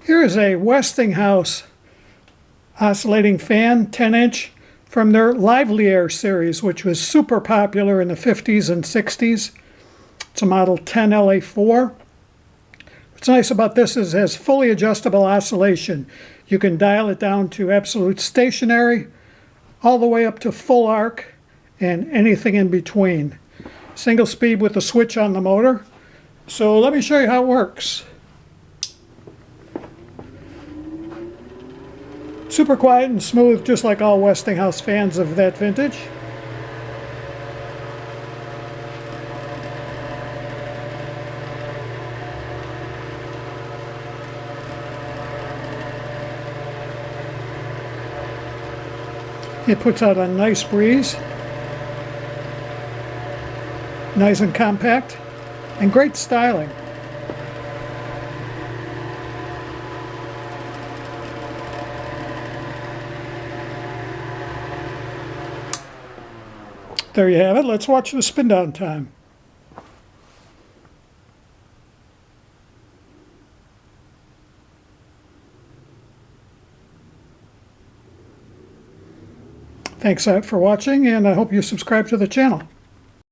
Here is a Westinghouse oscillating fan, 10-inch, from their Lively Aire series, which was super popular in the 50s and 60s. It's a model 10LA4. What's nice about this is it has fully adjustable oscillation. You can dial it down to absolute stationary, all the way up to full arc, and anything in between. Single speed with a switch on the motor. So let me show you how it works. Super quiet and smooth, just like all Westinghouse fans of that vintage. It puts out a nice breeze. Nice and compact, and great styling. There you have it. Let's watch the spin down time. Thanks for watching, and I hope you subscribe to the channel.